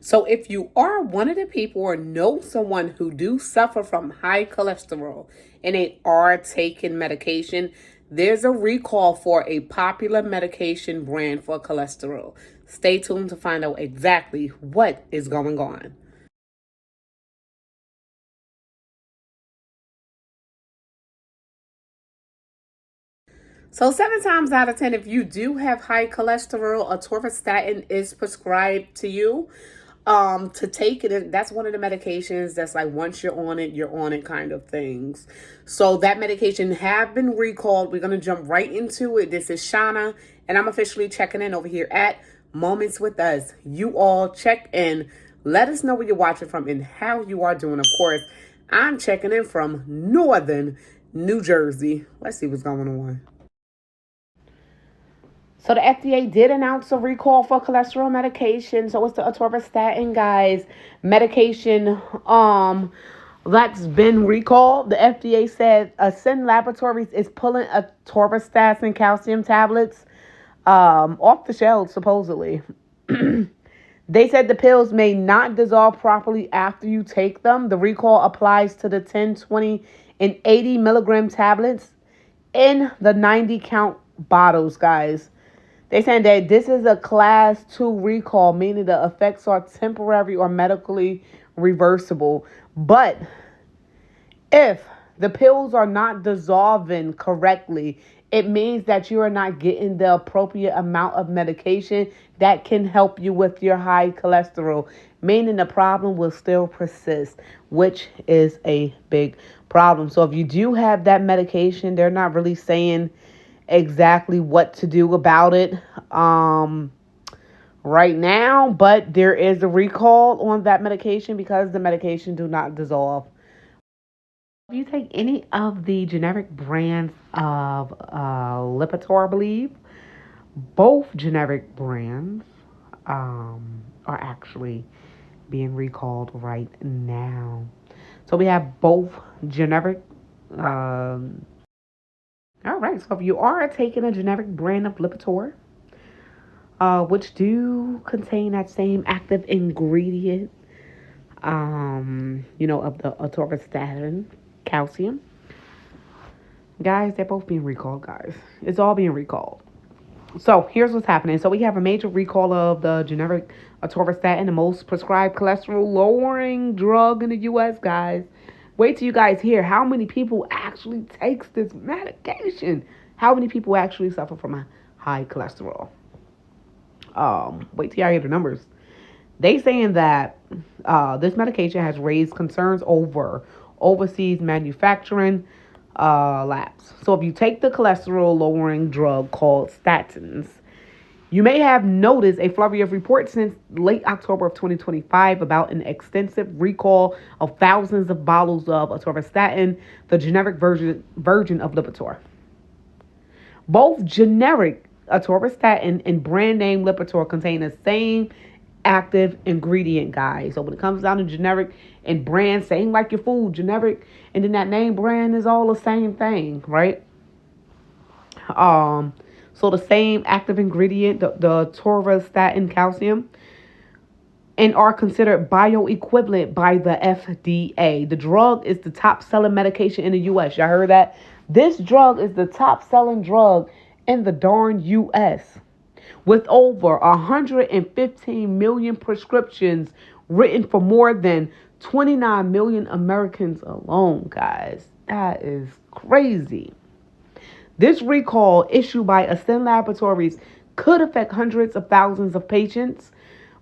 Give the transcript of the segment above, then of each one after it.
So if you are one of the people or know someone who do suffer from high cholesterol and they are taking medication, there's a recall for a popular medication brand for cholesterol. Stay tuned to find out exactly what is going on. So 7 times out of 10, if you do have high cholesterol, atorvastatin is prescribed to you to take it. That's one of the medications that's like once you're on it kind of things. So that medication have been recalled. We're going to jump right into it. This is Shauna, and I'm officially checking in over here at Moments with Us. You all check in. Let us know where you're watching from and how you are doing. Of course, I'm checking in from northern New Jersey. Let's see what's going on. So the FDA did announce a recall for cholesterol medication. So it's the atorvastatin, guys. Medication that's been recalled. The FDA said Ascend Laboratories is pulling atorvastatin calcium tablets off the shelves, supposedly. They said the pills may not dissolve properly after you take them. The recall applies to the 10, 20, and 80 milligram tablets in the 90 count bottles, guys. They saying that this is a class 2 recall, meaning the effects are temporary or medically reversible. But if the pills are not dissolving correctly, it means that you are not getting the appropriate amount of medication that can help you with your high cholesterol, meaning the problem will still persist, which is a big problem. So if you do have that medication, they're not really saying exactly what to do about it right now, but there is a recall on that medication because the medication do not dissolve. If you take any of the generic brands of Lipitor, I believe, both generic brands are actually being recalled right now. So we have both generic. All right, so if you are taking a generic brand of Lipitor, which do contain that same active ingredient, of the atorvastatin, calcium. Guys, they're both being recalled, guys. It's all being recalled. So here's what's happening. So we have a major recall of the generic atorvastatin, the most prescribed cholesterol-lowering drug in the U.S., guys. Wait till you guys hear how many people actually takes this medication. How many people actually suffer from a high cholesterol? Wait till y'all hear the numbers. They saying that this medication has raised concerns over overseas manufacturing labs. So if you take the cholesterol lowering drug called statins, you may have noticed a flurry of reports since late October of 2025 about an extensive recall of thousands of bottles of atorvastatin, the generic version of Lipitor. Both generic atorvastatin and brand name Lipitor contain the same active ingredient, guys. So when it comes down to generic and brand, same like your food, generic, and then that name brand is all the same thing, right? So the same active ingredient, the atorvastatin calcium, and are considered bioequivalent by the FDA. The drug is the top selling medication in the U.S. Y'all heard that? This drug is the top selling drug in the darn U.S. with over 115 million prescriptions written for more than 29 million Americans alone, guys. That is crazy. This recall issued by Ascend Laboratories could affect hundreds of thousands of patients,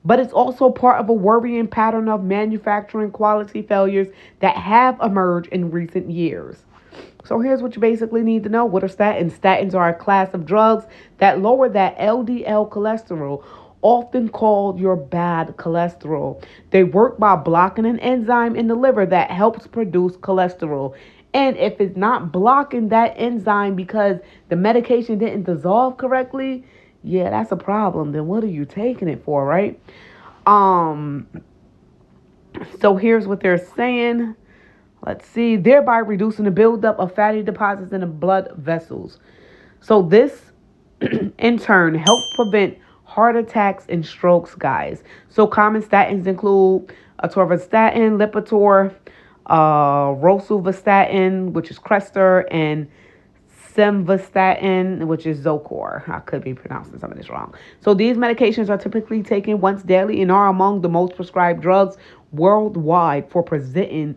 but it's also part of a worrying pattern of manufacturing quality failures that have emerged in recent years. So here's what you basically need to know. What are statins? Statins are a class of drugs that lower that LDL cholesterol, often called your bad cholesterol. They work by blocking an enzyme in the liver that helps produce cholesterol. And if it's not blocking that enzyme because the medication didn't dissolve correctly, yeah, that's a problem. Then what are you taking it for, right? So here's what they're saying. Let's see, thereby reducing the buildup of fatty deposits in the blood vessels. So this, in turn, helps prevent heart attacks and strokes, guys. So common statins include atorvastatin, Lipitor, rosuvastatin, which is Crestor, and simvastatin, which is Zocor. I could be pronouncing some of this wrong. So these medications are typically taken once daily and are among the most prescribed drugs worldwide for preventing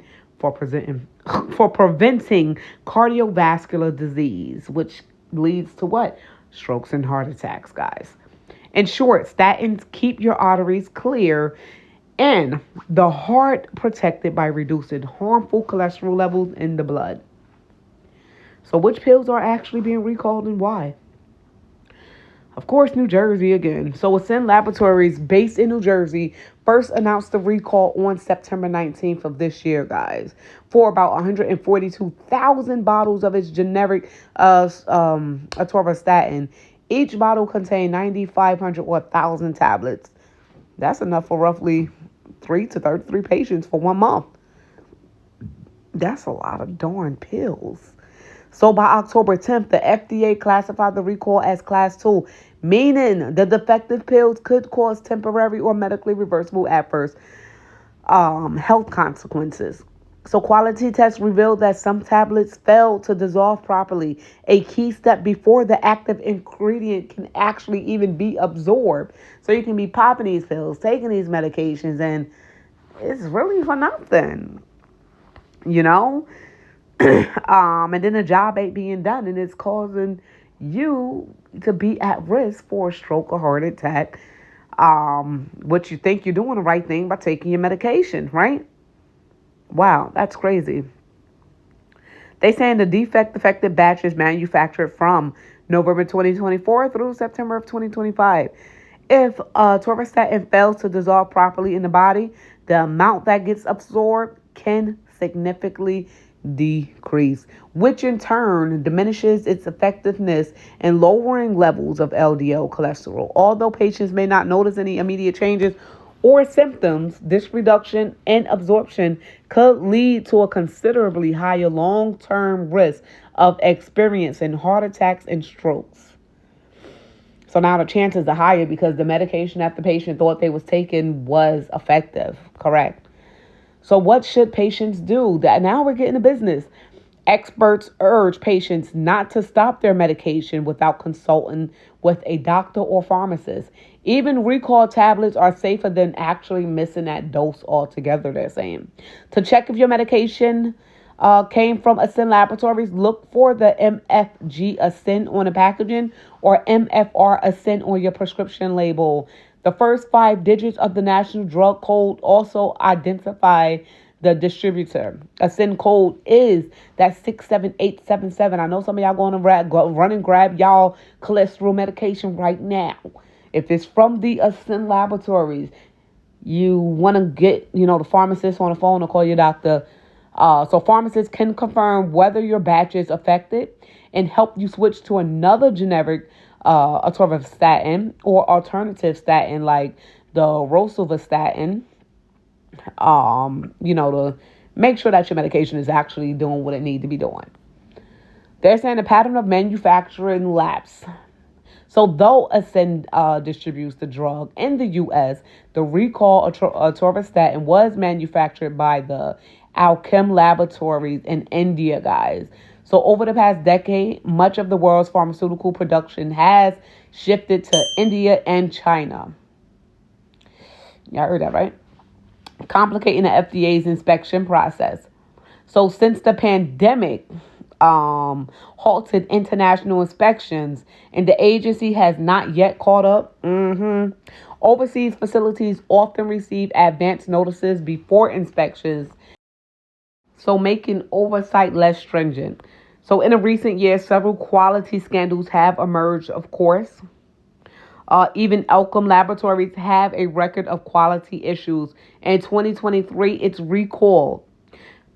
cardiovascular disease, which leads to what? Strokes and heart attacks, guys. In short, statins keep your arteries clear and the heart protected by reducing harmful cholesterol levels in the blood. So which pills are actually being recalled and why? Of course, New Jersey again. So Ascend Laboratories, based in New Jersey, first announced the recall on September 19th of this year, guys, for about 142,000 bottles of its generic atorvastatin. Each bottle contained 9,500 or 1,000 tablets. That's enough for roughly 3 to 33 patients for 1 month. That's a lot of darn pills. So by October 10th, the FDA classified the recall as Class 2, meaning the defective pills could cause temporary or medically reversible adverse health consequences. So quality tests revealed that some tablets failed to dissolve properly, a key step before the active ingredient can actually even be absorbed. So you can be popping these pills, taking these medications, and it's really for nothing, you know? And then the job ain't being done, and it's causing you to be at risk for a stroke or heart attack. What you think you're doing the right thing by taking your medication, right? Wow, that's crazy. They saying the affected batch is manufactured from November 2024 through September of 2025. If atorvastatin fails to dissolve properly in the body, the amount that gets absorbed can significantly decrease, which in turn diminishes its effectiveness in lowering levels of LDL cholesterol. Although patients may not notice any immediate changes or symptoms, this reduction in absorption could lead to a considerably higher long-term risk of experiencing heart attacks and strokes. So now the chances are higher because the medication that the patient thought they was taking was effective, correct? So what should patients do? That now we're getting to business. Experts urge patients not to stop their medication without consulting with a doctor or pharmacist. Even recall tablets are safer than actually missing that dose altogether, they're saying. To check if your medication came from Ascend Laboratories, look for the MFG Ascend on the packaging or MFR Ascend on your prescription label. The first 5 digits of the National Drug Code also identify the distributor. Ascend code is that 67877. I know some of y'all going to run and grab y'all cholesterol medication right now. If it's from the Ascend Laboratories, you want to get, the pharmacist on the phone or call your doctor. So pharmacists can confirm whether your batch is affected and help you switch to another generic atorvastatin or alternative statin like the rosuvastatin, to make sure that your medication is actually doing what it needs to be doing. They're saying the pattern of manufacturing lapse. So though Ascend distributes the drug in the U.S., the recall atorvastatin was manufactured by the Alchem Laboratories in India, guys. So over the past decade, much of the world's pharmaceutical production has shifted to India and China. Y'all heard that, right? Complicating the FDA's inspection process. So since the pandemic halted international inspections and the agency has not yet caught up, overseas facilities often receive advance notices before inspections, so making oversight less stringent. So in a recent years, several quality scandals have emerged, of course. Even Alchem Laboratories have a record of quality issues. In 2023, it's recalled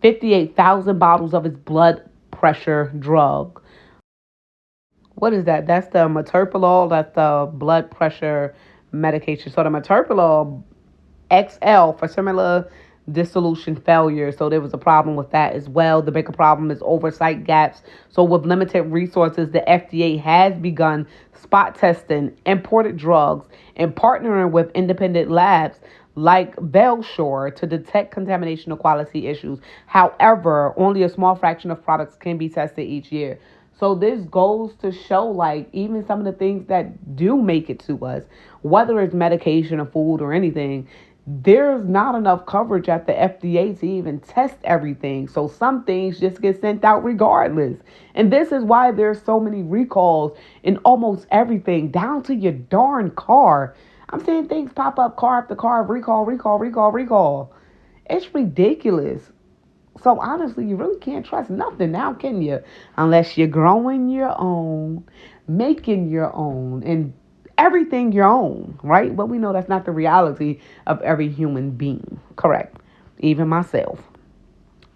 58,000 bottles of its blood pressure drug. What is that? That's the metoprolol. That's the blood pressure medication. So the metoprolol XL for similar dissolution failure. So there was a problem with that as well. The bigger problem is oversight gaps. So with limited resources, the FDA has begun spot testing imported drugs and partnering with independent labs like Belshore to detect contamination or quality issues. However, only a small fraction of products can be tested each year. So this goes to show, like, even some of the things that do make it to us, whether it's medication or food or anything, there's not enough coverage at the FDA to even test everything. So some things just get sent out regardless. And this is why there's so many recalls in almost everything, down to your darn car. I'm seeing things pop up car after car, recall, recall, recall, recall. It's ridiculous. So honestly, you really can't trust nothing now, can you? Unless you're growing your own, making your own, and everything your own, right? But we know that's not the reality of every human being. Correct. Even myself.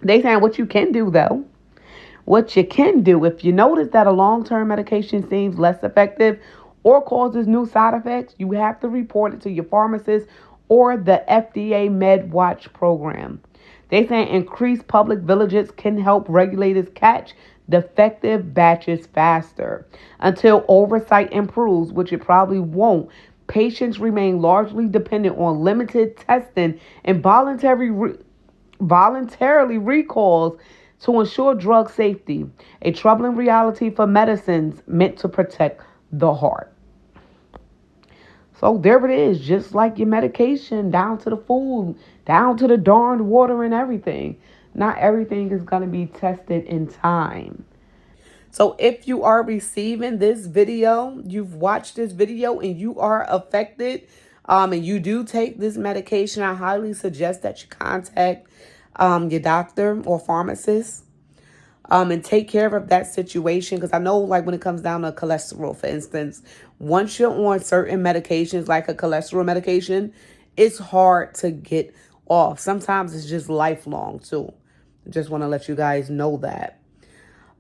They saying what you can do though. What you can do, if you notice that a long-term medication seems less effective or causes new side effects, you have to report it to your pharmacist or the FDA MedWatch program. They say increased public vigilance can help regulators catch defective batches faster. Until oversight improves, which it probably won't, patients remain largely dependent on limited testing and voluntarily recalls to ensure drug safety, a troubling reality for medicines meant to protect the heart. So there it is, just like your medication, down to the food, down to the darned water and everything. Not everything is going to be tested in time. So if you are receiving this video, you've watched this video and you are affected, and you do take this medication, I highly suggest that you contact your doctor or pharmacist, and take care of that situation. Because I know, like, when it comes down to cholesterol, for instance, once you're on certain medications, like a cholesterol medication, it's hard to get off. Sometimes it's just lifelong too. Just want to let you guys know that.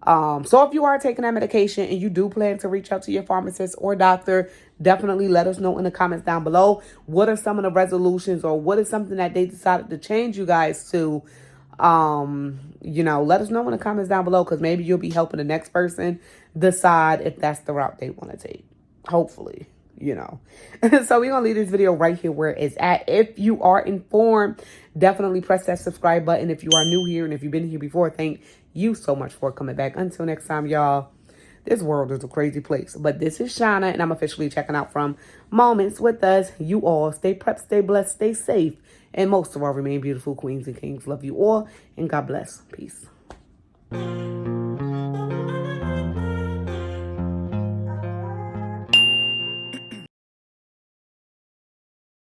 So if you are taking that medication and you do plan to reach out to your pharmacist or doctor, definitely let us know in the comments down below. What are some of the resolutions, or what is something that they decided to change you guys to? Let us know in the comments down below, because maybe you'll be helping the next person decide if that's the route they want to take. Hopefully, So we're going to leave this video right here where it's at. If you are informed, definitely press that subscribe button. If you are new here and if you've been here before, thank you so much for coming back. Until next time, y'all, this world is a crazy place. But this is Shauna, and I'm officially checking out from Moments with Us. You all stay prepped, stay blessed, stay safe, and most of all, remain beautiful queens and kings. Love you all, and God bless. Peace.